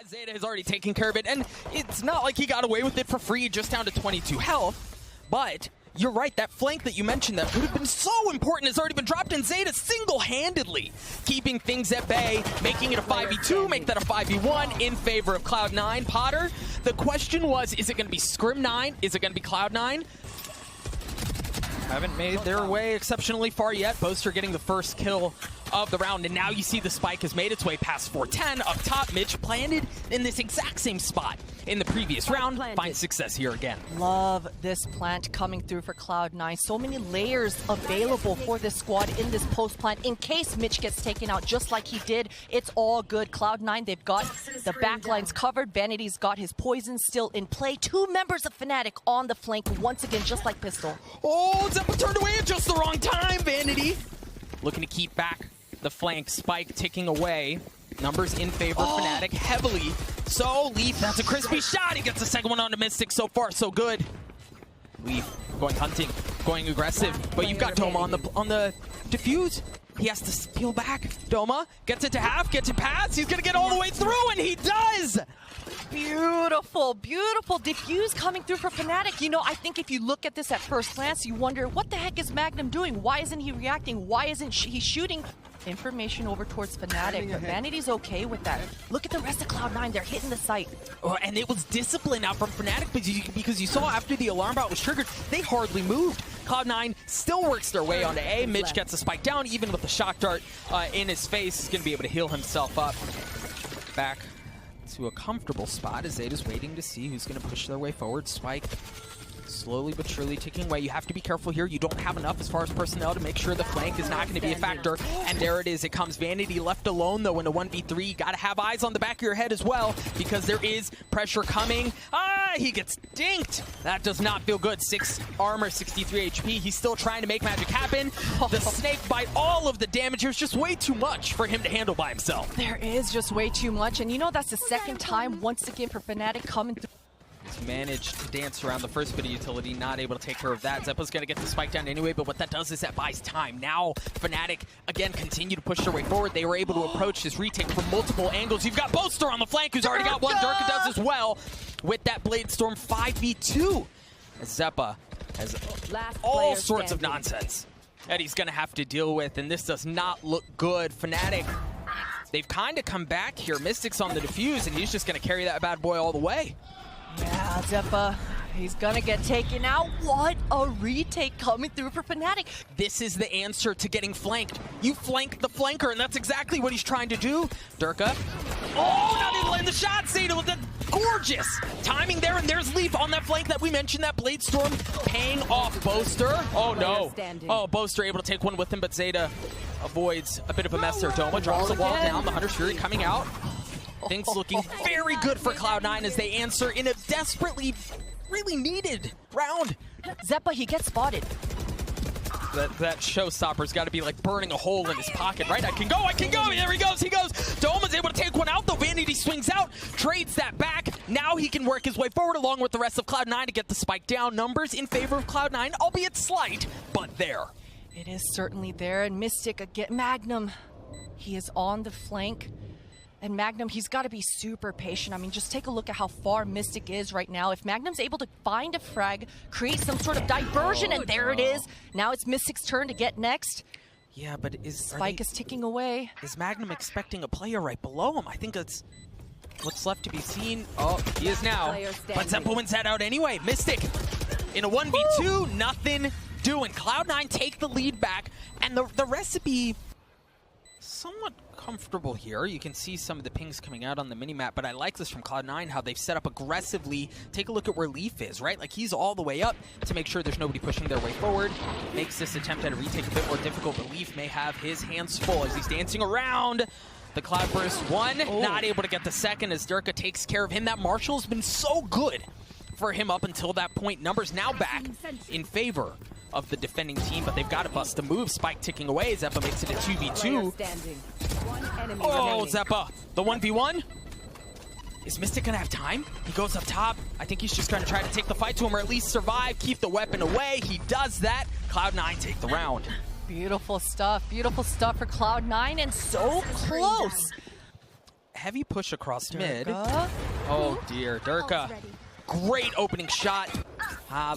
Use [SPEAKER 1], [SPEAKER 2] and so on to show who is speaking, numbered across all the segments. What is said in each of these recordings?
[SPEAKER 1] Zeta has already taken care of it, and it's not like he got away with it for free, just down to 22 health. But you're right, that flank that you mentioned that would have been so important has already been dropped, and Zeta single-handedly keeping things at bay, making it a 5v2, make that a 5v1 in favor of Cloud9. Potter, the question was, is it going to be Scrim9? Is it going to be Cloud9? Haven't made their way exceptionally far yet. Boaster getting the first kill of the round, and now you see the spike has made its way past 410 up top. Mitch planted in this exact same spot in the previous round, finds success here again.
[SPEAKER 2] Love this plant coming through for Cloud9. So many layers available for this squad in this post plant in case Mitch gets taken out just like he did. It's all good. Cloud9, they've got the backlines covered. Vanity's got his poison still in play. Two members of Fnatic on the flank once again, just like Pistol.
[SPEAKER 1] Oh, Zeppa turned away at just the wrong time. Vanity looking to keep back the flank. Spike ticking away. Numbers in favor of Fnatic heavily. So Leaf, that's a crispy shot. He gets the second one onto Mystic. So far, so good. Leaf going hunting, going aggressive. But you've got Doma on the defuse. He has to peel back. Doma gets it to half, gets it past. He's gonna get all the way through, and he does.
[SPEAKER 2] Beautiful, beautiful diffuse coming through for Fnatic. You know, I think if you look at this at first glance, you wonder, what the heck is Magnum doing? Why isn't he reacting? Why isn't he shooting? Information over towards Fnatic, but Vanity's okay with that. Look at the rest of Cloud9, they're hitting the site.
[SPEAKER 1] Oh, and it was discipline out from Fnatic because you saw after the alarm bot was triggered, they hardly moved. Cloud9 still works their way onto A. Mitch gets a spike down, even with the shock dart in his face. He's going to be able to heal himself up. Back to a comfortable spot as Zeta's waiting to see who's going to push their way forward. Spike slowly but surely ticking away. You have to be careful here. You don't have enough as far as personnel to make sure the flank is not going to be a factor. And there it is. It comes. Vanity left alone, though, in a 1v3. You got to have eyes on the back of your head as well, because there is pressure coming. He gets dinked. That does not feel good. 6 armor, 63 HP. He's still trying to make magic happen. The snake bite, all of the damage. There's just way too much for him to handle by himself.
[SPEAKER 2] There is just way too much. And you know, that's the second time, once again, for Fnatic coming through.
[SPEAKER 1] He's managed to dance around the first bit of utility, not able to take care of that. Zeppa's going to get the spike down anyway, but what that does is that buys time. Now, Fnatic, again, continue to push their way forward. They were able to approach this retake from multiple angles. You've got Boaster on the flank, who's already got one. Durka does as well with that Blade Storm 5v2. Zeppa has all sorts of nonsense that he's going to have to deal with, and this does not look good. Fnatic, they've kind of come back here. Mystic's on the defuse, and he's just going to carry that bad boy all the way.
[SPEAKER 2] Yeah, Zeppa, he's gonna get taken out. What a retake coming through for Fnatic.
[SPEAKER 1] This is the answer to getting flanked. You flank the flanker, and that's exactly what he's trying to do. Durka. Oh, not able to land the shot. Zeta with that gorgeous timing there, and there's Leaf on that flank that we mentioned, that Blade Storm paying off. Boaster. Oh, no. Oh, Boaster able to take one with him, but Zeta avoids a bit of a mess there. Doma drops the wall down. The Hunter's Fury coming out. Things looking very good for Cloud9 as they answer in a desperately, really needed round.
[SPEAKER 2] Zeppa, he gets spotted.
[SPEAKER 1] That showstopper's got to be like burning a hole in his pocket, right? I can go, there he goes, Doma's able to take one out, though. Vanity swings out, trades that back. Now he can work his way forward along with the rest of Cloud9 to get the spike down. Numbers in favor of Cloud9, albeit slight, but there.
[SPEAKER 2] It is certainly there, and Mystic again. Magnum, he is on the flank. And Magnum, he's got to be super patient. I mean, just take a look at how far Mystic is right now. If Magnum's able to find a frag, create some sort of diversion, and there it is. Now it's Mystic's turn to get next.
[SPEAKER 1] Yeah, but
[SPEAKER 2] Spike is ticking away.
[SPEAKER 1] Is Magnum expecting a player right below him? I think that's what's left to be seen. Oh, he is now. But Zeppa wins that out anyway. Mystic in a 1v2, nothing doing. Cloud9 take the lead back, and the recipe somewhat comfortable here. You can see some of the pings coming out on the minimap, but I like this from Cloud9, how they've set up aggressively. Take a look at where Leaf is, right? Like, he's all the way up to make sure there's nobody pushing their way forward. Makes this attempt at a retake a bit more difficult, but Leaf may have his hands full as he's dancing around. The Cloudburst one, not able to get the second as Durka takes care of him. That Marshall's been so good for him up until that point. Numbers now back in favor of the defending team, but they've got to bust a move. Spike ticking away. Zeppa makes it a 2v2. Oh, Zeppa, the 1v1. Is Mystic gonna have time? He goes up top. I think he's just gonna try to take the fight to him, or at least survive, keep the weapon away. He does that. Cloud9 take the round.
[SPEAKER 2] Beautiful stuff for Cloud9, and so close.
[SPEAKER 1] heavy push across
[SPEAKER 2] Durka.
[SPEAKER 1] mid. Oh dear, Durka. Great opening shot.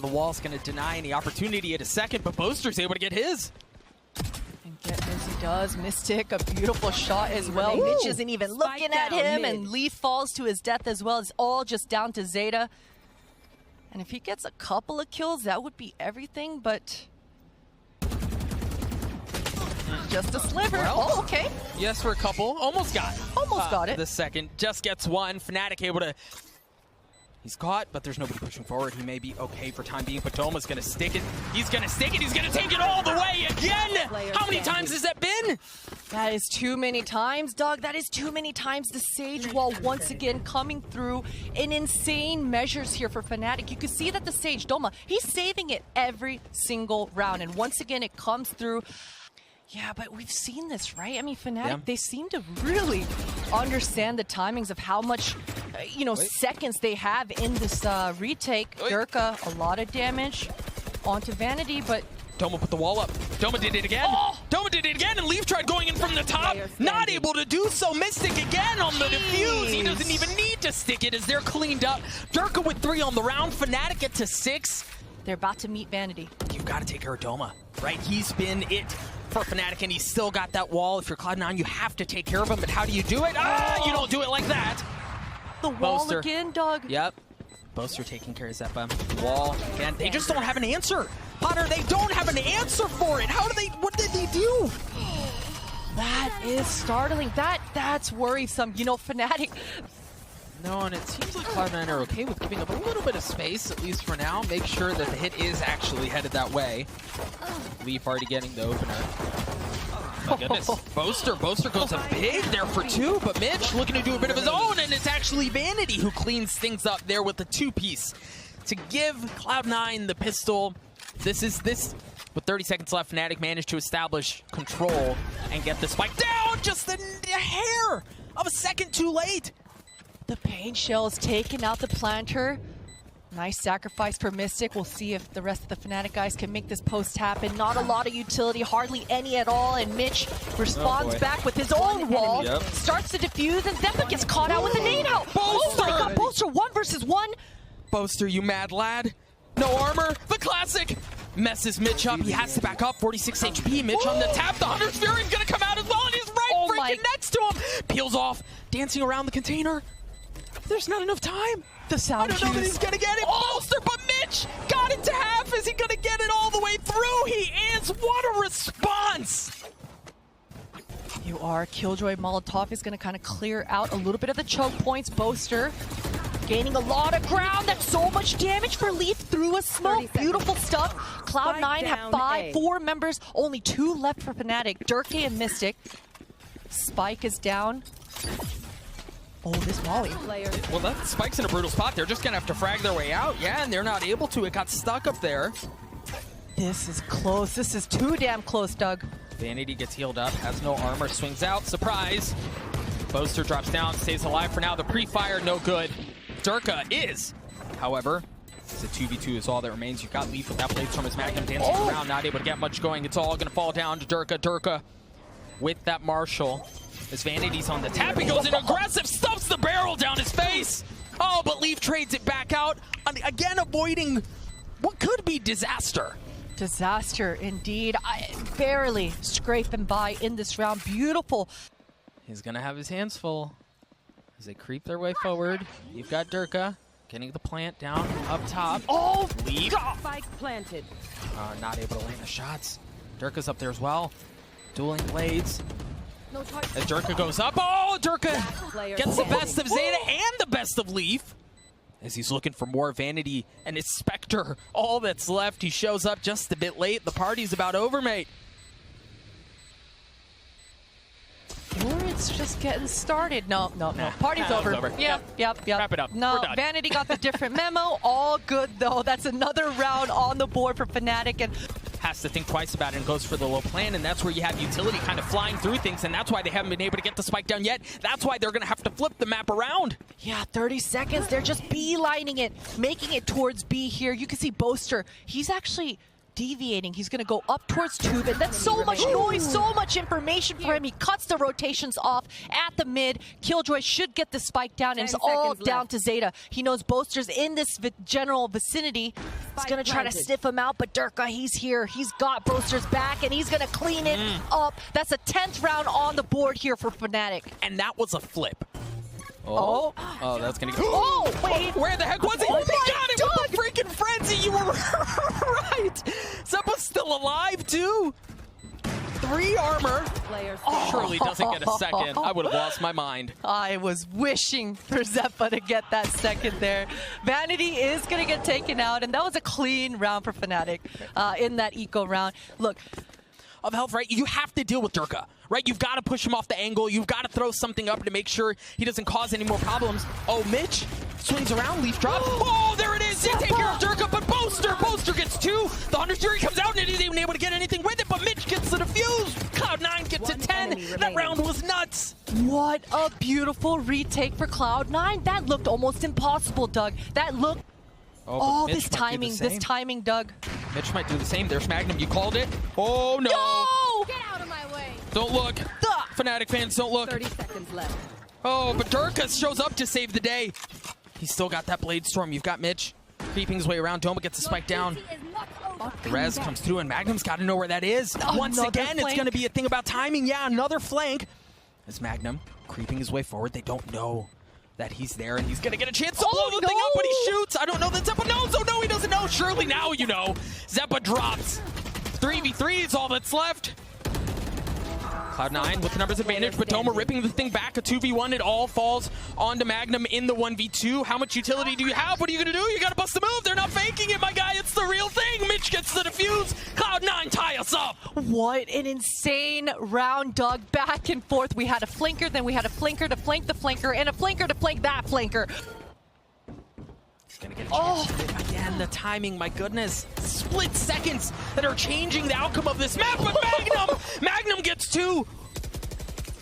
[SPEAKER 1] The wall's going to deny any opportunity at a second, but Boaster's able to get his.
[SPEAKER 2] And get as he does. Mystic, a beautiful shot as well. Mitch isn't even looking at him, and Leaf falls to his death as well. It's all just down to Zeta. And if he gets a couple of kills, that would be everything, but just a sliver.
[SPEAKER 1] Well,
[SPEAKER 2] okay.
[SPEAKER 1] Yes, for a couple. Almost got
[SPEAKER 2] it.
[SPEAKER 1] The second just gets one. Fnatic able to... He's caught, but there's nobody pushing forward. He may be okay for time being, but Doma's going to stick it. He's going to stick it. He's going to take it all the way again. How many times has that been?
[SPEAKER 2] That is too many times, Doug. That is too many times. The Sage Wall once again coming through in insane measures here for Fnatic. You can see that the Sage, Doma, he's saving it every single round. And once again, it comes through. Yeah, but we've seen this, right? I mean, Fnatic, they seem to really understand the timings of how much, seconds they have in this retake. Durka, a lot of damage onto Vanity, but...
[SPEAKER 1] Doma put the wall up. Doma did it again. Doma did it again, and Leaf tried going in from the top. Not able to do so. Mystic again on the defuse. He doesn't even need to stick it as they're cleaned up. Durka with 3 on the round. Fnatic get to 6.
[SPEAKER 2] They're about to meet Vanity.
[SPEAKER 1] You've got to take care of Doma, right? He's been it for Fnatic, and he's still got that wall. If you're Cloud9, you have to take care of him, but how do you do it? You don't do it like that.
[SPEAKER 2] The wall
[SPEAKER 1] Boaster.
[SPEAKER 2] again, Doug.
[SPEAKER 1] Yep. Boaster taking care of Zeppa. Wall. And they just don't have an answer. Potter, they don't have an answer for it. What did they do?
[SPEAKER 2] That is startling. That's worrisome. Fnatic...
[SPEAKER 1] No, and it seems like Cloud9 are okay with giving up a little bit of space, at least for now. Make sure that the hit is actually headed that way. Leaf already getting the opener. Oh, goodness. Boaster goes up big there for 2, but Mitch looking to do a bit of his own, and it's actually Vanity who cleans things up there with the 2-piece. To give Cloud9 the pistol, this. With 30 seconds left, Fnatic managed to establish control and get the spike down just a hair of a second too late.
[SPEAKER 2] The Pain Shell is taking out the planter. Nice sacrifice for Mystic. We'll see if the rest of the Fnatic guys can make this post happen. Not a lot of utility, hardly any at all. And Mitch responds back with his own wall. Starts to defuse, and Zeppa gets caught out with a nade out.
[SPEAKER 1] Boaster!
[SPEAKER 2] Oh my god, Boaster 1 versus 1.
[SPEAKER 1] Boaster, you mad lad. No armor. The classic. Messes Mitch up. He has to back up. 46 HP. Mitch on the tap. The Hunter's Fury is going to come out as well, and he's right freaking next to him. Peels off. Dancing around the container. There's not enough time.
[SPEAKER 2] The sound
[SPEAKER 1] I don't know that he's going to get it. Boaster, but Mitch got it to half. Is he going to get it all the way through? He is. What a response.
[SPEAKER 2] You are. Killjoy Molotov is going to kind of clear out a little bit of the choke points. Boaster gaining a lot of ground. That's so much damage for Leaf through a smoke. Beautiful stuff. Cloud9 have 4 members. Only 2 left for Fnatic. Durka and Mystic. Spike is down. Oh, this Molly.
[SPEAKER 1] Well, that Spike's in a brutal spot. They're just going to have to frag their way out. Yeah, and they're not able to. It got stuck up there.
[SPEAKER 2] This is close. This is too damn close, Doug.
[SPEAKER 1] Vanity gets healed up, has no armor, swings out. Surprise. Boaster drops down, stays alive for now. The pre-fire, no good. Durka is, however, it's a 2v2 is all that remains. You've got Leaf with that blade from his Magnum dancing around, not able to get much going. It's all going to fall down to Durka. Durka with that Marshall. As Vanity's on the tap, he goes in aggressive, stuffs the barrel down his face. Oh, but Leaf trades it back out, again avoiding what could be disaster.
[SPEAKER 2] Disaster indeed. Barely scraping by in this round. Beautiful.
[SPEAKER 1] He's going to have his hands full as they creep their way forward. You've got Durka getting the plant down up top.
[SPEAKER 2] Oh,
[SPEAKER 1] Leaf.
[SPEAKER 3] Spike planted.
[SPEAKER 1] Not able to land the shots. Durka's up there as well. Dueling blades. As Durka goes up. Oh, Durka gets the best of Zeta and the best of Leaf. As he's looking for more Vanity and his Spectre. All that's left. He shows up just a bit late. The party's about over, mate.
[SPEAKER 2] Or it's just getting started. No. Party's over. Yep.
[SPEAKER 1] Wrap it up.
[SPEAKER 2] No, Vanity got the different memo. All good, though. That's another round on the board for Fnatic. And
[SPEAKER 1] has to think twice about it and goes for the low plan, and that's where you have utility kind of flying through things, and that's why they haven't been able to get the spike down yet. That's why they're going to have to flip the map around.
[SPEAKER 2] Yeah, 30 seconds. They're just beelining it, making it towards B here. You can see Boaster. He's actually deviating. He's going to go up towards tube, and that's so much noise, so much information for him. He cuts the rotations off at the mid. Killjoy should get the spike down, and it's all down to Zeta. He knows Boaster's in this general vicinity. He's going to try to sniff him out, but Durka, he's here. He's got Boaster's back, and he's going to clean it up. That's a 10th round on the board here for Fnatic.
[SPEAKER 1] And that was a flip. Oh, that's gonna go.
[SPEAKER 2] Oh, wait.
[SPEAKER 1] Where the heck was he?
[SPEAKER 2] Oh
[SPEAKER 1] He
[SPEAKER 2] my
[SPEAKER 1] got it with the freaking frenzy. You were right. Zeppa's still alive, too. 3 armor. Surely doesn't get a second. I would have lost my mind.
[SPEAKER 2] I was wishing for Zeppa to get that second there. Vanity is going to get taken out, and that was a clean round for Fnatic in that eco round. Look,
[SPEAKER 1] of health, right? You have to deal with Durka, right? You've got to push him off the angle. You've got to throw something up to make sure he doesn't cause any more problems. Oh, Mitch swings around, leaf drop. Oh, there it is. They take care of Durka, but Boaster gets 2. The Hunter's Fury comes out and isn't even able to get anything with it, but Mitch gets the defuse. Cloud9 gets to 10. That round was nuts.
[SPEAKER 2] What a beautiful retake for Cloud9. That looked almost impossible, Doug. That looked... Oh, this timing, Doug.
[SPEAKER 1] Mitch might do the same. There's Magnum. You called it. Oh, no.
[SPEAKER 2] No!
[SPEAKER 3] Get out of my way.
[SPEAKER 1] Don't look. Fnatic fans, don't look.
[SPEAKER 3] 30 seconds left.
[SPEAKER 1] Oh, but Durka shows up to save the day. He's still got that Blade Storm. You've got Mitch creeping his way around. Doma gets the spike down. Rez comes through, and Magnum's got to know where that is. Once again, it's going to be a thing about timing. Yeah, another flank. As Magnum creeping his way forward, they don't know that he's there, and he's going to get a chance to blow the thing up, but he shoots. I don't know that Zeppa knows. Oh, no, he doesn't know. Surely now you know. Zeppa drops. 3v3 is all that's left. Cloud9 with the numbers advantage, but Doma ripping the thing back, a 2v1. It all falls onto Magnum in the 1v2. How much utility do you have? What are you going to do? You got to bust the move. They're not faking it, my guy. It's the real thing. Mitch gets the defuse. Cloud9 tie us up.
[SPEAKER 2] What an insane round, Doug. Back and forth. We had a flanker, then we had a flanker to flank the flanker, and a flanker to flank that flanker.
[SPEAKER 1] He's going to get a chance. Again, the timing, my goodness. Split seconds that are changing the outcome of this map, but Magnum gets 2.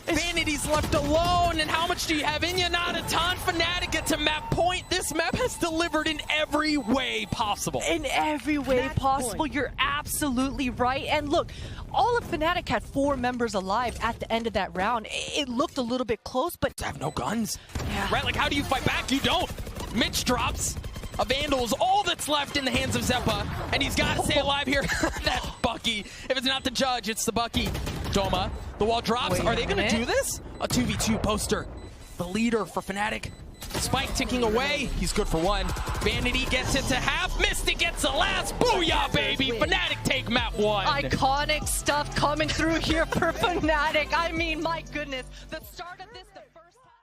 [SPEAKER 1] Vanity's left alone, and how much do you have in you? Not a ton. Fnatic gets a map point. This map has delivered in every way possible.
[SPEAKER 2] In every way possible. You're absolutely right. And look, all of Fnatic had 4 members alive at the end of that round. It looked a little bit close, but...
[SPEAKER 1] They have no guns.
[SPEAKER 2] Yeah.
[SPEAKER 1] Right, like how do you fight back? You don't. Mitch drops. A Vandal is all that's left in the hands of Zeppa, and he's got to stay alive here. That Bucky. If it's not the judge, it's the Bucky. Doma, the wall drops. Are they going to do this? A 2v2 Poster. The leader for Fnatic. Spike ticking away. He's good for 1. Vanity gets it to half. Mystic gets the last. Booyah, baby. Fnatic take map 1.
[SPEAKER 2] Iconic stuff coming through here for Fnatic. I mean, my goodness. The start of this, the first time.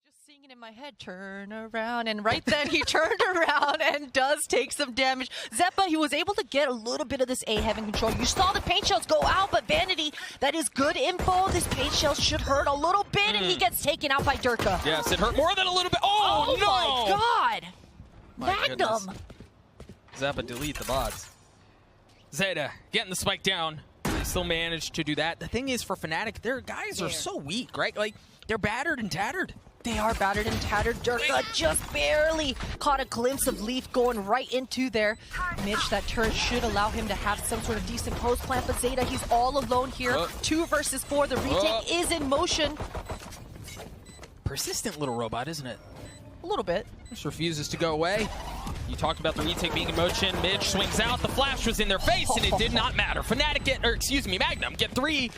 [SPEAKER 2] Just singing in my head, turn around. And right then he turned around and does take some damage. Zeppa, he was able to get a little bit of this A heaven control. You saw the paint shells go out, but Vanity, that is good info. This paint shell should hurt a little bit, and he gets taken out by Durka.
[SPEAKER 1] Yes, it hurt more than a little bit. Oh, no!
[SPEAKER 2] My God!
[SPEAKER 1] My
[SPEAKER 2] Magnum!
[SPEAKER 1] goodness. Zeppa, delete the vods. Zeta getting the spike down. They still managed to do that. The thing is, for Fnatic, their guys are so weak, right? Like, they're battered and tattered.
[SPEAKER 2] They are battered and tattered. Durka just barely caught a glimpse of Leaf going right into there. Mitch, that turret should allow him to have some sort of decent post plant, but Zeta, he's all alone here. 2 versus 4. The retake is in motion.
[SPEAKER 1] Persistent little robot, isn't it?
[SPEAKER 2] A little bit.
[SPEAKER 1] Just refuses to go away. You talked about the retake being in motion. Mitch swings out. The flash was in their face, and it did not matter. Magnum get 3.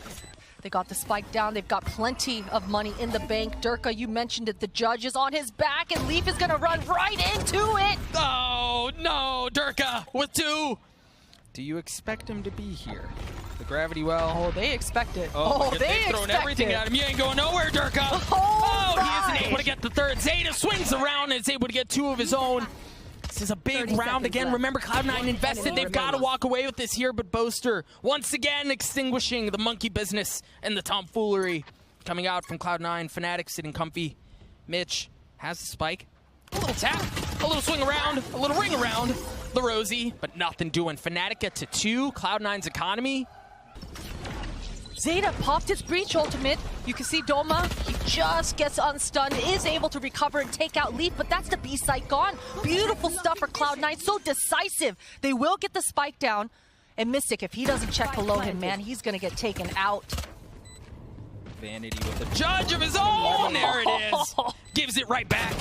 [SPEAKER 2] They got the spike down. They've got plenty of money in the bank. Durka, you mentioned it. The judge is on his back, and Leaf is going to run right into it.
[SPEAKER 1] Oh, no. Durka with 2. Do you expect him to be here? The gravity well.
[SPEAKER 2] Oh, they expect it.
[SPEAKER 1] They've thrown everything at him. You ain't going nowhere, Durka. He isn't able to get the 3rd. Zeta swings around and is able to get 2 of his own. This is a big round again. Left. Remember, Cloud9 invested. They've got to walk away with this here, but Boaster once again extinguishing the monkey business and the tomfoolery. Coming out from Cloud9, Fnatic sitting comfy. Mitch has the spike. A little tap, a little swing around, a little ring around the Rosie, but nothing doing. Fnatic get to 2. Cloud9's economy
[SPEAKER 2] Zeta popped his breach ultimate. You can see Doma, he just gets unstunned, is able to recover and take out Leaf, but that's the B site gone. Beautiful stuff for Cloud9, so decisive. They will get the spike down. And Mystic, if he doesn't check below him, man, he's gonna get taken out.
[SPEAKER 1] Vanity with a judge of his own. There it is. Gives it right back.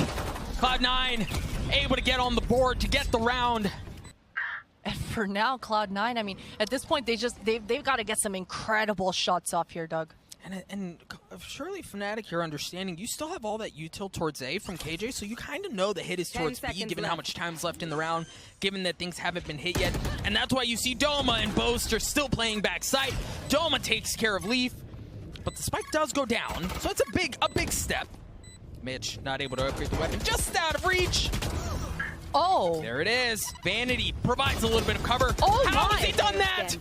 [SPEAKER 1] Cloud9 able to get on the board to get the round.
[SPEAKER 2] And for now, Cloud9, I mean, at this point, they've got to get some incredible shots off here, Doug.
[SPEAKER 1] And surely, Fnatic, you're understanding, you still have all that util towards A from KJ, so you kind of know the hit is towards B, given how much time's left in the round, given that things haven't been hit yet. And that's why you see Doma and Boast are still playing backside. Doma takes care of Leaf, but the spike does go down, so it's a big step. Mitch not able to upgrade the weapon, just out of reach.
[SPEAKER 2] Oh.
[SPEAKER 1] There it is. Vanity provides a little bit of cover.
[SPEAKER 2] Oh,
[SPEAKER 1] how
[SPEAKER 2] my.
[SPEAKER 1] has he done that?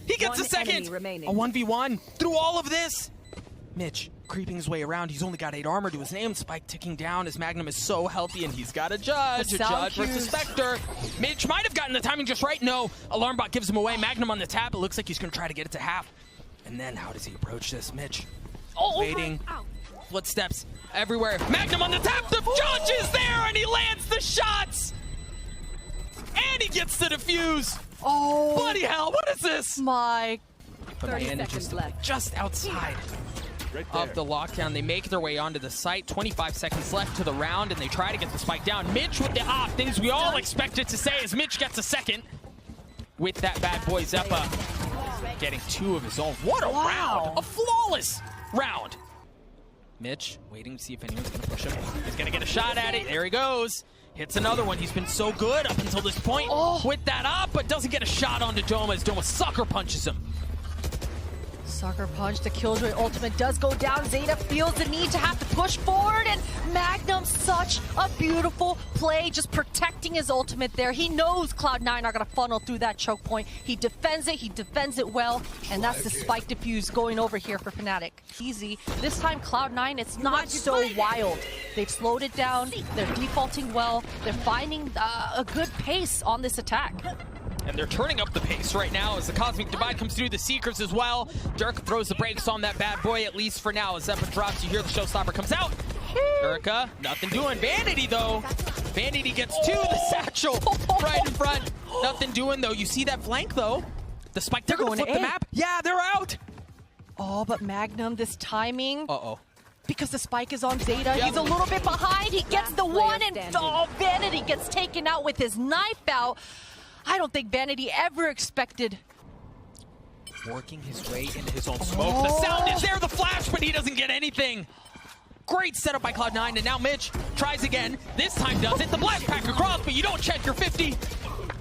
[SPEAKER 1] He gets a second. A 1v1 through all of this. Mitch creeping his way around. He's only got 8 armor to his name. Spike ticking down as Magnum is so healthy, and he's got a judge. A judge versus Spectre. Mitch might have gotten the timing just right. No. Alarm bot gives him away. Magnum on the tap. It looks like he's going to try to get it to half. And then how does he approach this? Mitch waiting. Footsteps everywhere. Magnum on the tap. The judge is there, and he lands the shots. And he gets the defuse.
[SPEAKER 2] Oh.
[SPEAKER 1] Bloody hell, what is this?
[SPEAKER 2] My.
[SPEAKER 1] 30 seconds left. Just outside of the lockdown. They make their way onto the site. 25 seconds left to the round, and they try to get the spike down. Mitch with the op. Things we all expected to say as Mitch gets a second. With that bad boy Zeppa getting 2 of his own. What a round. A flawless round. Mitch waiting to see if anyone's going to push him. He's going to get a shot at it. There he goes. Hits another one. He's been so good up until this point with that op, but doesn't get a shot onto Doma as Doma sucker punches him.
[SPEAKER 2] Sucker punch, the Killjoy ultimate does go down. Zeta feels the need to have to push forward, and Magnum, such a beautiful play, just protecting his ultimate there. He knows Cloud9 are going to funnel through that choke point. He defends it well, and that's the spike diffuse going over here for Fnatic. Easy. This time, Cloud9, it's not so wild. They've slowed it down. They're defaulting well. They're finding a good pace on this attack.
[SPEAKER 1] And they're turning up the pace right now as the Cosmic Divide comes through the Seekers as well. Dirk throws the brakes on that bad boy, at least for now. As Zeppa drops, you hear the Showstopper comes out. Durka, nothing doing. Vanity, though. Vanity gets 2, the satchel right in front. Nothing doing, though. You see that flank, though. The spike, they're going to flip the map. Yeah, they're out.
[SPEAKER 2] Oh, but Magnum, this timing.
[SPEAKER 1] Uh-oh.
[SPEAKER 2] Because the spike is on Zeta, he's a little bit behind. He gets the one, and Vanity gets taken out with his knife out. I don't think Vanity ever expected.
[SPEAKER 1] Working his way into his own smoke. The sound is there, the flash, but he doesn't get anything. Great setup by Cloud9, and now Mitch tries again. This time does it. The blast pack across, but you don't check your 50.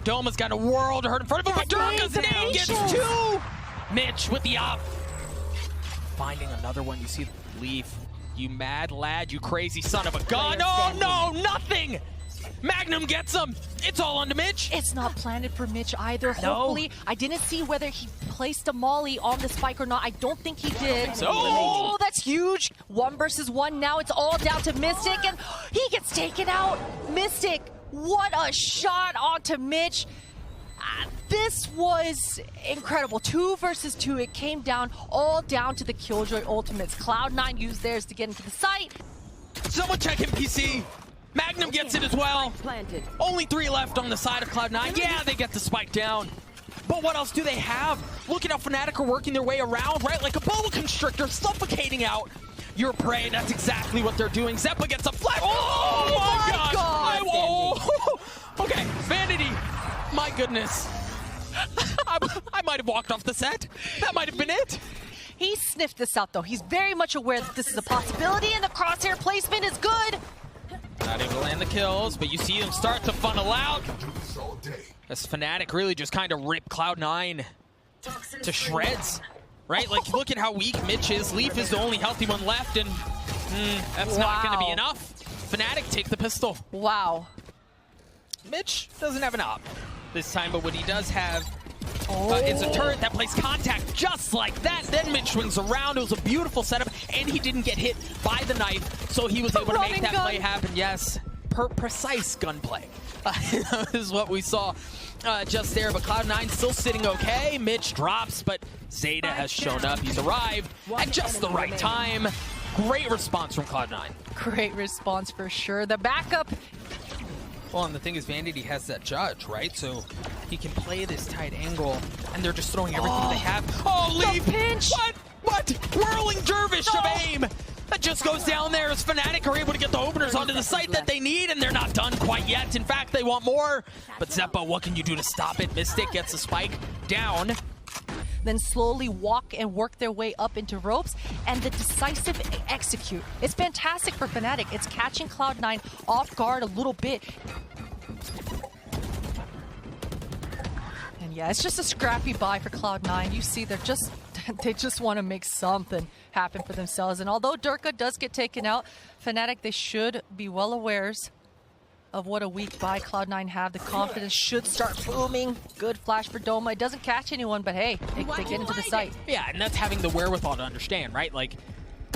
[SPEAKER 1] Doma's got a world to hurt in front of him, but Durka's name gets 2. Mitch with the op. Finding another one. You see Leaf. You mad lad, you crazy son of a gun. Oh no, nothing! Magnum gets him. It's all onto Mitch.
[SPEAKER 2] It's not planted for Mitch either. Hopefully, I didn't see whether he placed a molly on the spike or not. I don't think he did. Oh, that's huge. 1 versus 1. Now it's all down to Mystic, and he gets taken out. Mystic, what a shot onto Mitch. This was incredible. 2 versus 2. It came down, all down to the Killjoy ultimates. Cloud9 used theirs to get into the site.
[SPEAKER 1] Someone check him, PC. Magnum gets it as well. Only 3 left on the side of Cloud9. Yeah, they get the spike down. But what else do they have? Look at how Fnatic are working their way around, right? Like a boa constrictor, suffocating out your prey. That's exactly what they're doing. Zeppa gets a flash. Oh my gosh! Whoa. Okay, Vanity. My goodness. I might have walked off the set. That might have been it.
[SPEAKER 2] He sniffed this out, though. He's very much aware that this is a possibility, and the crosshair placement is good.
[SPEAKER 1] Not able to land the kills, but you see them start to funnel out. As Fnatic really just kind of ripped Cloud9 to shreds, right? Like, look at how weak Mitch is. Leaf is the only healthy one left, and that's not going to be enough. Fnatic take the pistol.
[SPEAKER 2] Wow.
[SPEAKER 1] Mitch doesn't have an op this time, but what he does have is a turret that plays contact just like that. Then Mitch swings around. It was a beautiful setup, and he didn't get hit by the knife, so he was able to make that play happen. Yes, precise gunplay. Is what we saw just there, but Cloud9 still sitting okay. Mitch drops, but Zeta has shown up. He's arrived at just the right time. Great response from Cloud9.
[SPEAKER 2] Great response for sure. The backup.
[SPEAKER 1] Well, and the thing is, Vanity has that judge, right? So he can play this tight angle, and they're just throwing everything they have. Oh, leave!
[SPEAKER 2] The pinch!
[SPEAKER 1] What? Whirling dervish of aim! That just goes down there as Fnatic are able to get the openers onto the site that they need, and they're not done quite yet. In fact, they want more. But Zeppa, what can you do to stop it? Mystic gets a spike down.
[SPEAKER 2] Then slowly walk and work their way up into ropes, and the decisive execute. It's fantastic for Fnatic. It's catching Cloud9 off guard a little bit. And yeah, it's just a scrappy buy for Cloud9. You see, they just want to make something happen for themselves. And although Durka does get taken out, Fnatic, they should be well aware of what a weak buy Cloud9 have. The confidence should start booming. Good flash for Doma. It doesn't catch anyone, but hey, they get into the site.
[SPEAKER 1] Yeah, and that's having the wherewithal to understand, right? Like,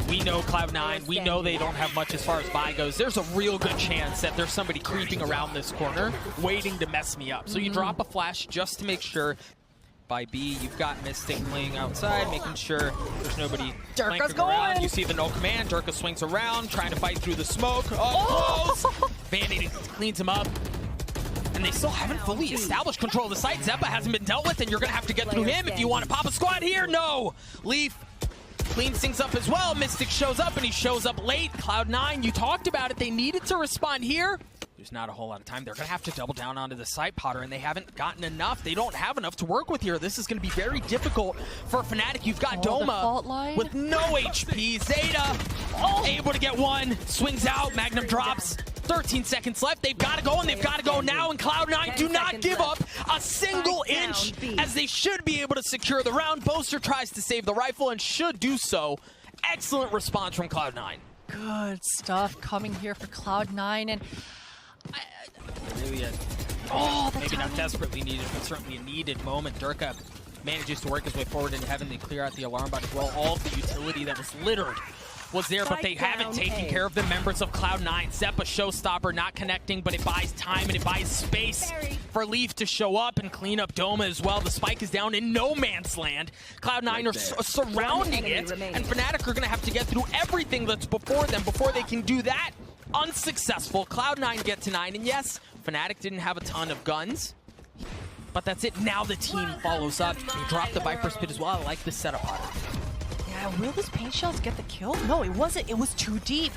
[SPEAKER 1] we know Cloud9, we know they don't have much as far as buy goes. There's a real good chance that there's somebody creeping around this corner waiting to mess me up. So you drop a flash just to make sure. By B, you've got Mystic playing outside, making sure there's nobody flanking around. You see the no command. Durka swings around, trying to fight through the smoke. Oh, close! Vanity cleans him up. And they still haven't fully established control of the site. Zeppa hasn't been dealt with, and you're going to have to get through him if you want to pop a squad here. No! Leaf cleans things up as well. Mystic shows up, and he shows up late. Cloud9, you talked about it. They needed to respond here. There's not a whole lot of time. They're going to have to double down onto the site, Potter, and they haven't gotten enough. They don't have enough to work with here. This is going to be very difficult for Fnatic. You've got Doma with no HP. Zeta able to get one. Swings out. Magnum drops. 13 seconds left. They've got to go, and they've got to go now. And Cloud9 do not give up a single inch, as they should be able to secure the round. Boaster tries to save the rifle and should do so. Excellent response from Cloud9.
[SPEAKER 2] Good stuff coming here for Cloud9. And
[SPEAKER 1] really maybe not desperately needed, but certainly a needed moment. Durka manages to work his way forward into heaven. They clear out the alarm bot as well. All of the utility that was littered was there, but they haven't taken care of the members of Cloud9. Zeppa showstopper, not connecting, but it buys time and it buys space for Leaf to show up and clean up Doma as well. The spike is down in no man's land. Cloud9 are surrounding it, and Fnatic are going to have to get through everything that's before them before they can do that. Unsuccessful. Cloud9 get to 9, and yes, Fnatic didn't have a ton of guns, but that's it. Now the team follows up. They drop the Viper's Pit as well. I like this setup, Potter.
[SPEAKER 2] Yeah, will those paint shells get the kill? No, it wasn't. It was too deep.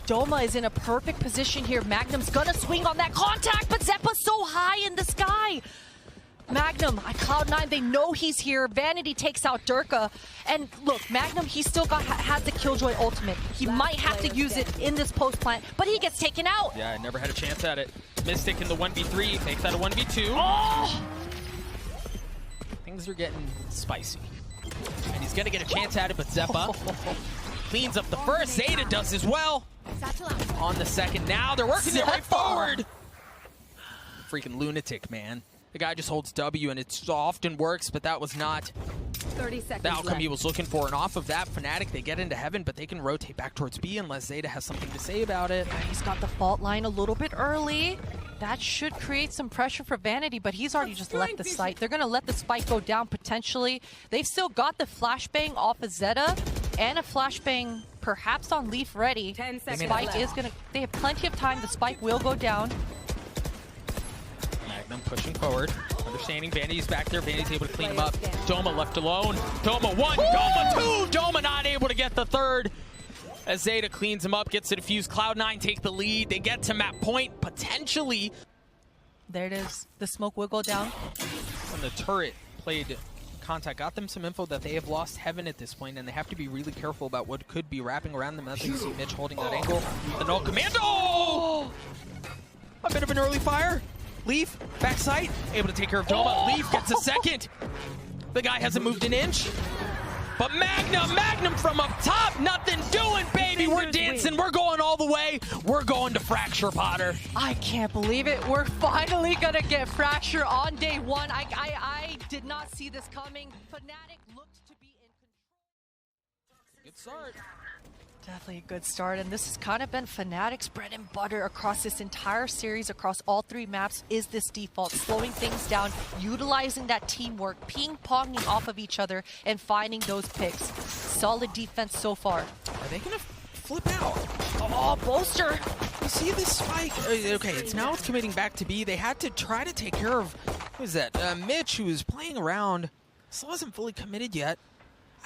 [SPEAKER 2] Doma is in a perfect position here. Magnum's gonna swing on that contact, but Zeppa's so high in the sky. Magnum, Cloud9, they know he's here. Vanity takes out Durka. And look, Magnum, he still has the Killjoy ultimate. He might have to use it in this post plant, but he gets taken out.
[SPEAKER 1] Yeah, I never had a chance at it. Mystic in the 1v3, makes that a 1v2.
[SPEAKER 2] Oh!
[SPEAKER 1] Things are getting spicy. And he's gonna get a chance at it, but Zeppa cleans up the first. Zeta does as well. On the second now, they're working their way forward. Freaking lunatic, man. The guy just holds W, and it often works, but that was not
[SPEAKER 3] 30 seconds
[SPEAKER 1] the outcome
[SPEAKER 3] left.
[SPEAKER 1] He was looking for. And off of that, Fnatic, they get into heaven, but they can rotate back towards B unless Zeta has something to say about it.
[SPEAKER 2] Yeah, he's got the fault line a little bit early. That should create some pressure for Vanity, but he's already just left the site. They're going to let the spike go down potentially. They've still got the flashbang off of Zeta and a flashbang perhaps on Leaf ready.
[SPEAKER 3] 10 seconds
[SPEAKER 2] Spike
[SPEAKER 3] left.
[SPEAKER 2] is going to... They have plenty of time. The spike will go down.
[SPEAKER 1] Magnum pushing forward. Understanding Vanity's back there. Vanity's able to clean him up. Doma left alone. Doma 1, Doma 2. Doma not able to get the third. As Zeta cleans him up, gets to defuse. Cloud9 take the lead. They get to map point, potentially.
[SPEAKER 2] There it is. The smoke will go down.
[SPEAKER 1] When the turret played contact, got them some info that they have lost heaven at this point, and they have to be really careful about what could be wrapping around them. That's why you see Mitch holding that angle. The null commando! Oh! A bit of an early fire. Leaf, backside, able to take care of Doma. Leaf gets a second. The guy hasn't moved an inch. But Magnum from up top, nothing doing, baby. We're dancing, we're going all the way. We're going to Fracture, Potter.
[SPEAKER 2] I can't believe it. We're finally gonna get Fracture on day one. I did not see this coming. Fnatic looked to be in control.
[SPEAKER 1] Good start.
[SPEAKER 2] Definitely a good start, and this has kind of been Fnatic's bread and butter across this entire series, across all 3 maps, is this default, slowing things down, utilizing that teamwork, ping-ponging off of each other, and finding those picks. Solid defense so far.
[SPEAKER 1] Are they gonna flip out?
[SPEAKER 2] Oh, Bolster!
[SPEAKER 1] You see this spike? Okay, it's committing back to B. They had to try to take care of, who is that? Mitch, who was playing around, still hasn't fully committed yet.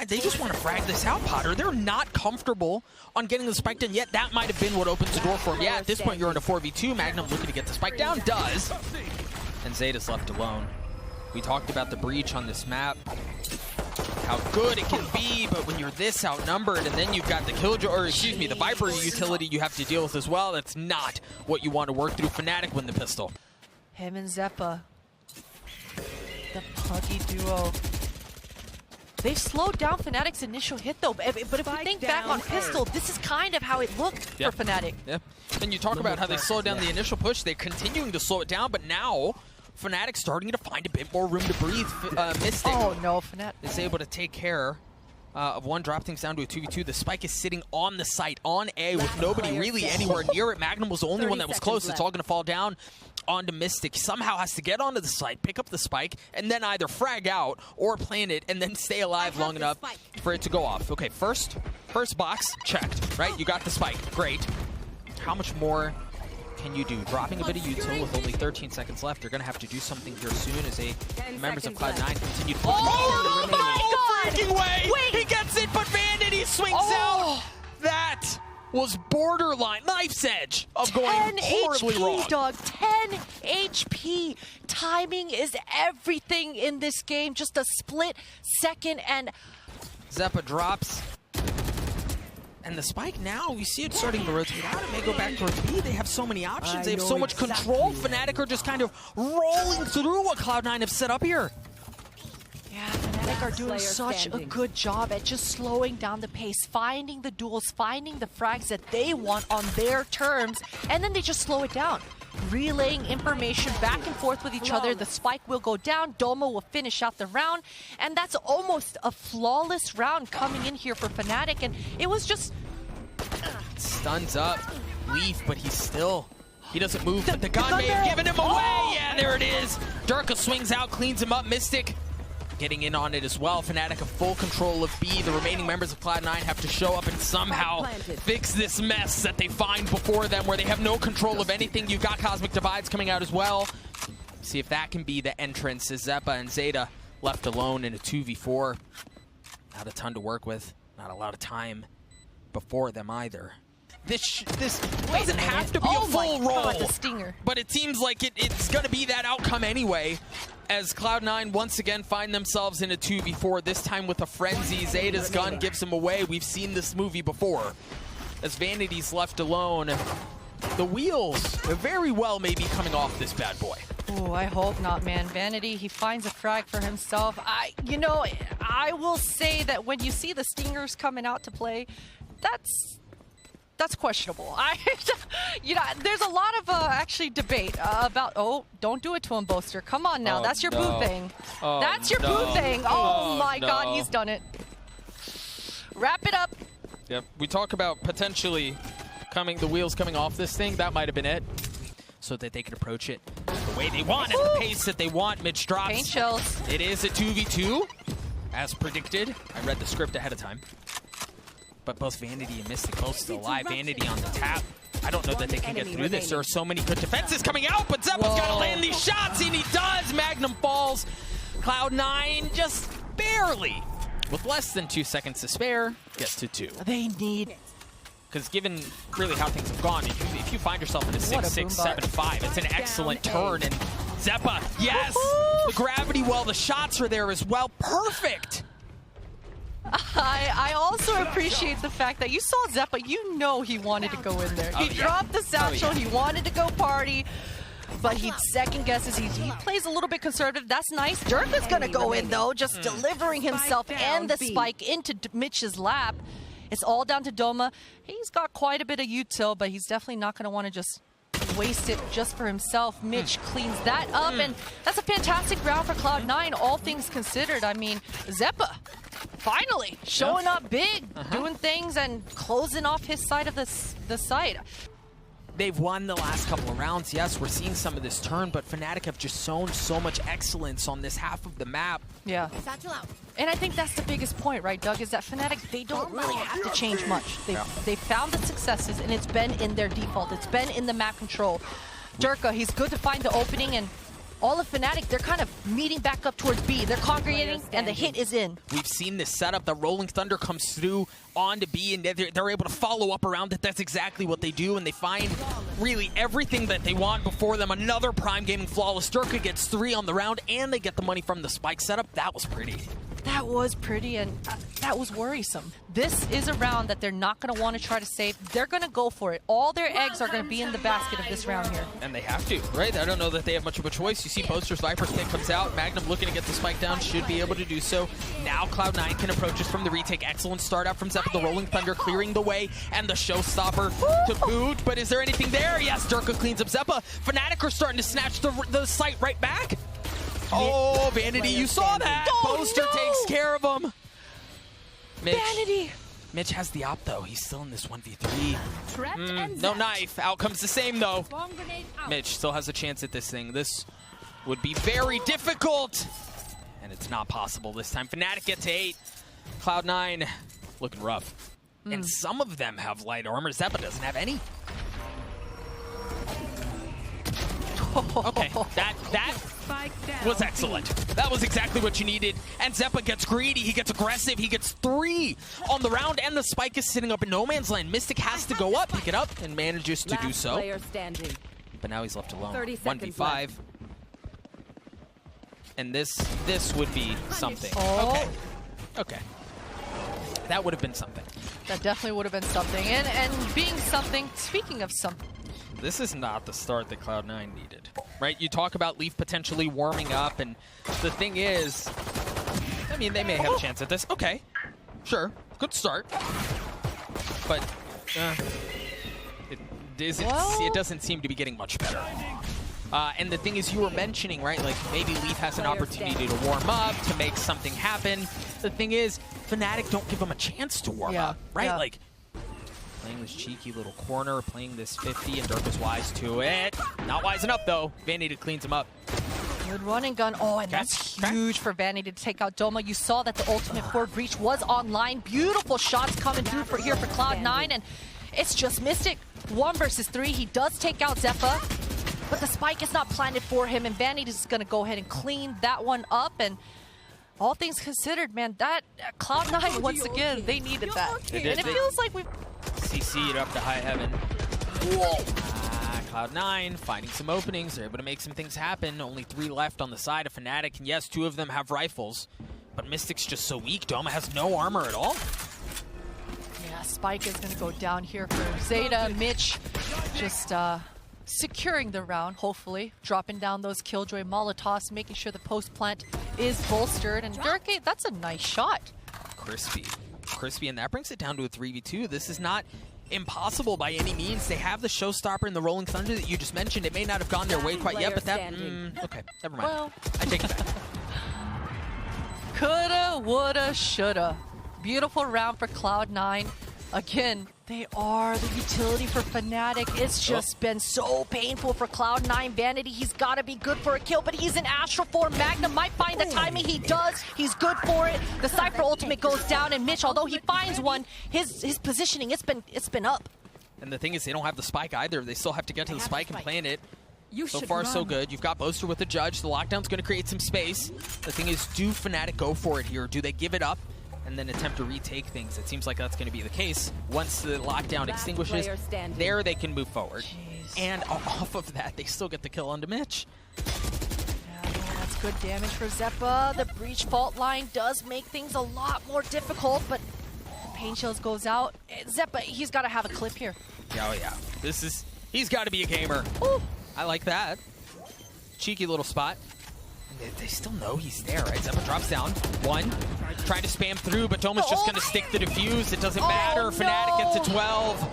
[SPEAKER 1] They just want to frag this out, Potter. They're not comfortable on getting the spike done yet. That might have been what opens the door for him. Yeah, at this point, you're in a 4v2. Magnum looking to get the spike down. Does. And Zeta's left alone. We talked about the breach on this map. How good it can be, but when you're this outnumbered and then you've got the Killjoy, or excuse me, the Viper utility you have to deal with as well, that's not what you want to work through. Fnatic win the pistol.
[SPEAKER 2] Him and Zeppa. The Puggy duo. They've slowed down Fnatic's initial hit, though. But if we think back on Pistol, this is kind of how it looked for Fnatic.
[SPEAKER 1] Yeah. And you talk about how they slowed down the initial push. They're continuing to slow it down, but now Fnatic's starting to find a bit more room to breathe. Mystic
[SPEAKER 2] Fnatic
[SPEAKER 1] is able to take care of one, drop things down to a 2v2. The spike is sitting on the site, on A, with nobody really anywhere near it. Magnum was the only one that was close. It's all going to fall down onto Mystic. Somehow has to get onto the site, pick up the spike, and then either frag out or plant it and then stay alive long enough for it to go off. Okay, first box checked, right? You got the spike. Great. How much more can you do? Dropping a bit of util with only 13 seconds left. You're going to have to do something here soon as members of Cloud9 continue to push.
[SPEAKER 2] Oh my God!
[SPEAKER 1] Freaking way!
[SPEAKER 2] Wait.
[SPEAKER 1] He gets it, but Vanity swings out. That was borderline knife's edge of going
[SPEAKER 2] 10
[SPEAKER 1] horribly
[SPEAKER 2] HP,
[SPEAKER 1] wrong.
[SPEAKER 2] dog. 10 HP. Timing is everything in this game. Just a split second, and
[SPEAKER 1] Zeppa drops. And the spike now, we see it starting to rotate out. It may go back towards B. They have so many options. They have so much control. Fnatic are just kind of rolling through what Cloud9 have set up here.
[SPEAKER 2] Yeah, Fnatic are doing such a good job at just slowing down the pace, finding the duels, finding the frags that they want on their terms, and then they just slow it down. Relaying information back and forth with each other. The spike will go down. Doma will finish out the round. And that's almost a flawless round coming in here for Fnatic. And it was just...
[SPEAKER 1] Stuns up Leaf, but he doesn't move. But the gun may have given him away. Yeah, there it is. Durka swings out, cleans him up. Mystic getting in on it as well. Fnatic have full control of B. The remaining members of Cloud9 have to show up and somehow fix this mess that they find before them where they have no control of anything. You've got Cosmic Divides coming out as well. See if that can be the entrance as Zeppa and Zeta left alone in a 2v4. Not a ton to work with. Not a lot of time before them either. This doesn't have to be a full roll,
[SPEAKER 2] the stinger.
[SPEAKER 1] But it seems like it's going to be that outcome anyway, as Cloud9 once again find themselves in a 2v4, this time with a frenzy. Zeta's gun gives him away. We've seen this movie before. As Vanity's left alone, the wheels very well may be coming off this bad boy.
[SPEAKER 2] Oh, I hope not, man. Vanity, he finds a frag for himself. I will say that when you see the stingers coming out to play, that's questionable. There's a lot of actually debate about, don't do it to him, Boaster. Come on now, that's your boo thing. That's your boo thing. Oh my God, he's done it. Wrap it up.
[SPEAKER 1] Yep, we talk about potentially the wheels coming off this thing. That might have been it. So that they can approach it the way they want, at the pace that they want. Mitch drops.
[SPEAKER 2] Paint chills.
[SPEAKER 1] It is a 2v2, as predicted. I read the script ahead of time. But both Vanity and Mystic both still alive. Vanity on the tap. I don't know that they can get through this. There are so many good defenses coming out, but Zeppa's got to land these shots, and he does. Magnum falls. Cloud9 just barely, with less than 2 seconds to spare, gets to 2.
[SPEAKER 2] They need...
[SPEAKER 1] Because given really how things have gone, if you find yourself in a 6-6, 7-5, it's an excellent turn. And Zeppa, yes! The gravity well, the shots are there as well. Perfect!
[SPEAKER 2] I also appreciate the fact that you saw Zeppa, you know he wanted to go in there. He dropped the satchel, he wanted to go party, but he second guesses. He plays a little bit conservative. That's nice. Durka's gonna go in though, just delivering himself and the spike into Mitch's lap. It's all down to Doma. He's got quite a bit of util, but he's definitely not gonna want to just waste it just for himself. Mitch cleans that up, and that's a fantastic round for Cloud9, all things considered. I mean, Zeppa finally showing up big, doing things and closing off his side of the site.
[SPEAKER 1] They've won the last couple of rounds. Yes, we're seeing some of this turn, but Fnatic have just shown so much excellence on this half of the map.
[SPEAKER 2] Yeah. And I think that's the biggest point, right, Doug, is that Fnatic, they don't really have to change much. They found the successes, and it's been in their default. It's been in the map control. Durka, he's good to find the opening, and all of Fnatic, they're kind of meeting back up towards B. They're congregating, and the hit is in.
[SPEAKER 1] We've seen this setup. The Rolling Thunder comes through onto B, and they're able to follow up around it. That's exactly what they do, and they find really everything that they want before them. Another Prime Gaming flawless. Durka gets 3 on the round, and they get the money from the spike setup. That was pretty.
[SPEAKER 2] That was pretty, and that was worrisome. This is a round that they're not going to want to try to save. They're going to go for it. All their eggs are going to be in the basket of this round here.
[SPEAKER 1] And they have to, right? I don't know that they have much of a choice. You see Boaster's Viper's pick comes out. Magnum looking to get the spike down, should be able to do so. Now Cloud9 can approach us from the retake. Excellent start out from Zeppa. The Rolling Thunder clearing the way, and the showstopper to boot. But is there anything there? Yes, Durka cleans up Zeppa. Fnatic are starting to snatch the site right back. Oh, Vanity, you saw that!
[SPEAKER 2] Oh,
[SPEAKER 1] Boaster takes care of him. Mitch.
[SPEAKER 2] Vanity!
[SPEAKER 1] Mitch has the op, though. He's still in this 1v3. No knife. Outcome's the same, though. Mitch still has a chance at this thing. This would be very difficult. And it's not possible this time. Fnatic get to 8. Cloud9 looking rough. And some of them have light armor. Zeppa doesn't have any. Okay, that was excellent. That was exactly what you needed. And Zeppa gets greedy, he gets aggressive, he gets 3 on the round, and the spike is sitting up in no man's land. Mystic has to go up, pick it up, and manages to do so. But now he's left alone. 1v5. And this would be something. Okay. That would have been something.
[SPEAKER 2] That definitely would have been something. And being something, speaking of something,
[SPEAKER 1] this is not the start that Cloud9 needed, right? You talk about Leaf potentially warming up, and the thing is, I mean, they may have a chance at this. Okay, sure, good start, but it doesn't seem to be getting much better. And the thing is, you were mentioning, right, like maybe Leaf has an opportunity to warm up, to make something happen. The thing is, Fnatic don't give them a chance to warm up, right? Like, playing this cheeky little corner, playing this 50, and Durka's wise to it. Not wise enough, though. Vanity cleans him up.
[SPEAKER 2] Good run and gun. Oh, and that's huge for Vanity to take out Doma. You saw that the ultimate for Breach was online. Beautiful shots coming through for Cloud9, and it's just Mystic. 1 versus 3. He does take out Zeppa, but the spike is not planted for him, and Vanity is going to go ahead and clean that one up. And all things considered, man, that Cloud9, once again, they needed that. And it feels like we've
[SPEAKER 1] CC'd up to high heaven. Cloud9 finding some openings. They're able to make some things happen. Only 3 left on the side of Fnatic. And yes, 2 of them have rifles. But Mystic's just so weak. Doma has no armor at all.
[SPEAKER 2] Yeah, Spike is going to go down here for Zeta. Mitch just securing the round, hopefully. Dropping down those Killjoy Molotovs, making sure the post plant is bolstered. And Durka, that's a nice shot. Crispy, and that brings it down to a 3v2. This is not impossible by any means. They have the showstopper and the Rolling Thunder that you just mentioned. It may not have gone their way quite yet, but that... okay, never mind. Well,
[SPEAKER 1] I take it back.
[SPEAKER 2] Coulda, woulda, shoulda. Beautiful round for Cloud9. Again, they are the utility for Fnatic. It's just been so painful for Cloud9. Vanity, he's got to be good for a kill, but he's in astral form. Magnum might find the timing. He does. He's good for it. The Cypher ultimate goes down, and Mitch, although he finds one, his positioning, it's been up.
[SPEAKER 1] And the thing is, they don't have the spike either. They still have to get to the spike and plant it. So far, so good. You've got Boaster with the Judge. The lockdown's going to create some space. The thing is, do Fnatic go for it here? Do they give it up and then attempt to retake things? It seems like that's going to be the case. Once the lockdown extinguishes, there they can move forward. And off of that, they still get the kill onto Mitch.
[SPEAKER 2] Yeah, that's good damage for Zeppa. The Breach fault line does make things a lot more difficult, but the Pain Shields goes out. Zeppa, he's got to have a clip here.
[SPEAKER 1] Oh yeah, he's got to be a gamer. Ooh. I like that. Cheeky little spot. They still know he's there, right? Zeppa drops down. 1. Trying to spam through, but Doma's just going to stick the defuse. It doesn't matter.
[SPEAKER 2] No.
[SPEAKER 1] Fnatic gets to 12.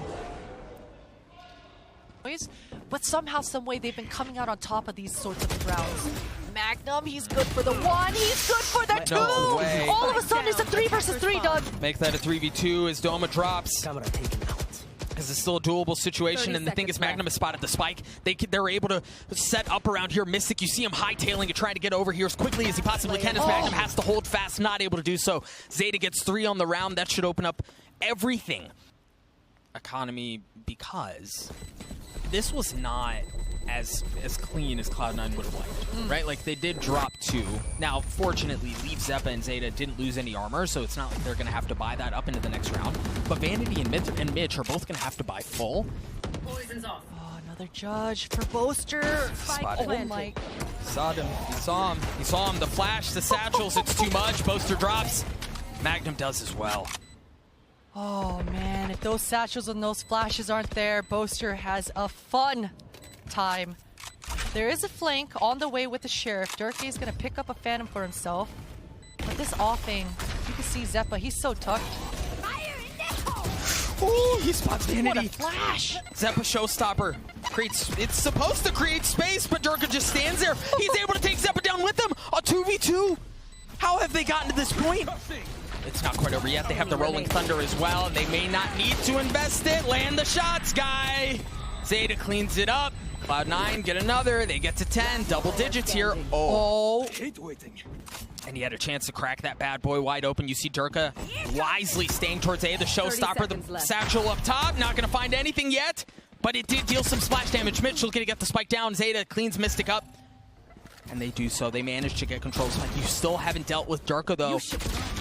[SPEAKER 2] But somehow, some way, they've been coming out on top of these sorts of rounds. Magnum. He's good for the one. He's good for the two.
[SPEAKER 1] No way.
[SPEAKER 2] All of a sudden, it's a 3 versus 3, Doug.
[SPEAKER 1] Make that a 3v2 as Doma drops. Because it's still a doable situation, and the thing is, Magnum has spotted the spike. They're able to set up around here. Mystic, you see him hightailing and trying to get over here as quickly as he possibly can, as Magnum has to hold fast, not able to do so. Zeta gets 3 on the round. That should open up everything. Economy, because this was not as clean as Cloud9 would have liked, right? Like, they did drop 2. Now, fortunately, Leaf, Zeppa, and Zeta didn't lose any armor, so it's not like they're going to have to buy that up into the next round. But Vanity and Mitch are both going to have to buy full.
[SPEAKER 3] Poison's off.
[SPEAKER 2] Oh, another judge for Boaster.
[SPEAKER 1] Spotted.
[SPEAKER 2] Oh my.
[SPEAKER 1] Saw him. He saw him. He saw him. The flash, the satchels, it's too much. Boaster drops. Magnum does as well.
[SPEAKER 2] Oh man, if those satchels and those flashes aren't there, Boaster has a fun time. There is a flank on the way with the Sheriff. Durkee is going to pick up a Phantom for himself. But this offing, you can see Zeppa, he's so tucked.
[SPEAKER 1] Ooh, he spots Vanity.
[SPEAKER 2] What a flash!
[SPEAKER 1] Zeppa showstopper. It's supposed to create space, but Durka just stands there. He's able to take Zeppa down with him. A 2v2. How have they gotten to this point? It's not quite over yet. They have the Rolling Thunder as well, and they may not need to invest it. Land the shots, guy. Zeta cleans it up. Cloud9 get another. They get to 10. Double digits here. Oh. And he had a chance to crack that bad boy wide open. You see Durka wisely staying towards A, the showstopper. The satchel up top. Not going to find anything yet, but it did deal some splash damage. Mitchell's going to get the spike down. Zeta cleans Mystic up. And they do so. They manage to get control. Like, you still haven't dealt with Durka, though.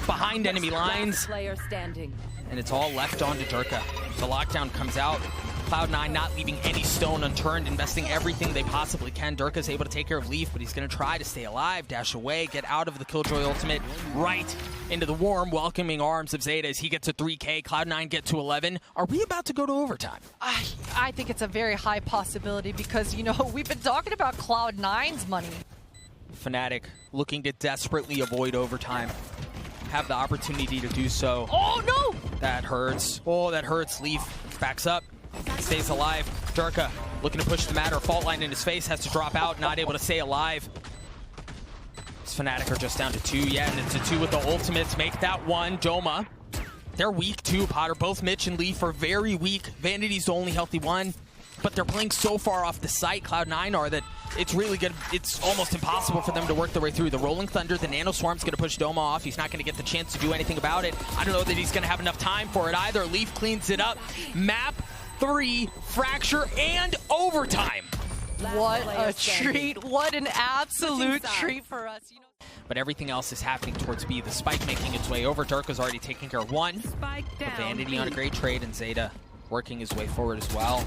[SPEAKER 1] Behind enemy lines. And it's all left on to Durka. The lockdown comes out. Cloud9 not leaving any stone unturned, investing everything they possibly can. Durka's able to take care of Leaf, but he's going to try to stay alive, dash away, get out of the Killjoy ultimate, right into the warm, welcoming arms of Zeta as he gets to 3K. Cloud9 get to 11. Are we about to go to overtime?
[SPEAKER 2] I think it's a very high possibility because, you know, we've been talking about Cloud9's money.
[SPEAKER 1] Fnatic looking to desperately avoid overtime. Have the opportunity to do so.
[SPEAKER 2] Oh, no!
[SPEAKER 1] That hurts. Oh, that hurts. Leaf backs up. Stays alive. Durka looking to push the matter. Fault line in his face. Has to drop out. Not able to stay alive. This Fnatic are just down to 2. Yeah, and it's a 2 with the ultimates. Make that 1. Doma. They're weak too, Potter. Both Mitch and Leaf are very weak. Vanity's the only healthy one. But they're playing so far off the site, Cloud9 are, that it's really good. It's almost impossible for them to work their way through. The Rolling Thunder, the Nano Swarm's going to push Doma off. He's not going to get the chance to do anything about it. I don't know that he's going to have enough time for it either. Leaf cleans it up. Map 3, fracture, and overtime.
[SPEAKER 2] What a treat. What an absolute treat for us. You know.
[SPEAKER 1] But everything else is happening towards B. The spike making its way over. Durka's already taking care of 1. Vanity on a great trade, and Zeta working his way forward as well.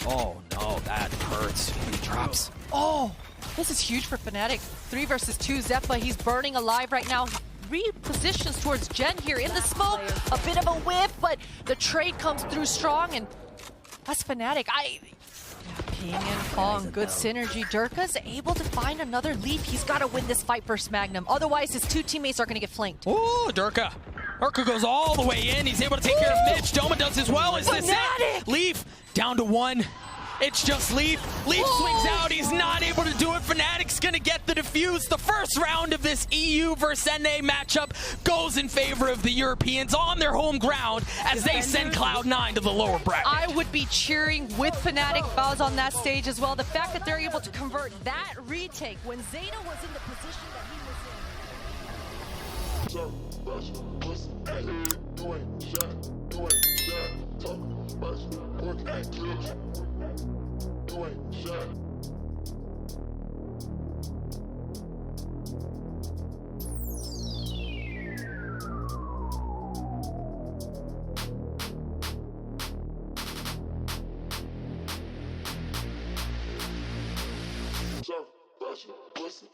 [SPEAKER 1] Oh no, that hurts. He drops.
[SPEAKER 2] Oh, this is huge for Fnatic. 3 versus 2. Zeppa, he's burning alive right now. Repositions towards Gen here in the smoke. A bit of a whiff, but the trade comes through strong, and that's Fnatic. Ping and Fong, good synergy. Durka's able to find another Leaf. He's got to win this fight versus Magnum. Otherwise, his 2 teammates are going to get flanked.
[SPEAKER 1] Oh, Durka. Durka goes all the way in. He's able to take care of Mitch. Doma does as well. Is this it? Leaf down to 1. It's just Leaf. Leaf swings out. He's not able to do it. Fnatic's going to get the defuse. The first round of this EU versus NA matchup goes in favor of the Europeans on their home ground as they send Cloud9 to the lower bracket.
[SPEAKER 2] I would be cheering with Fnatic fouls on that stage as well. The fact that they're able to convert that retake when Zeta was in the position that he was in.
[SPEAKER 3] Pussy,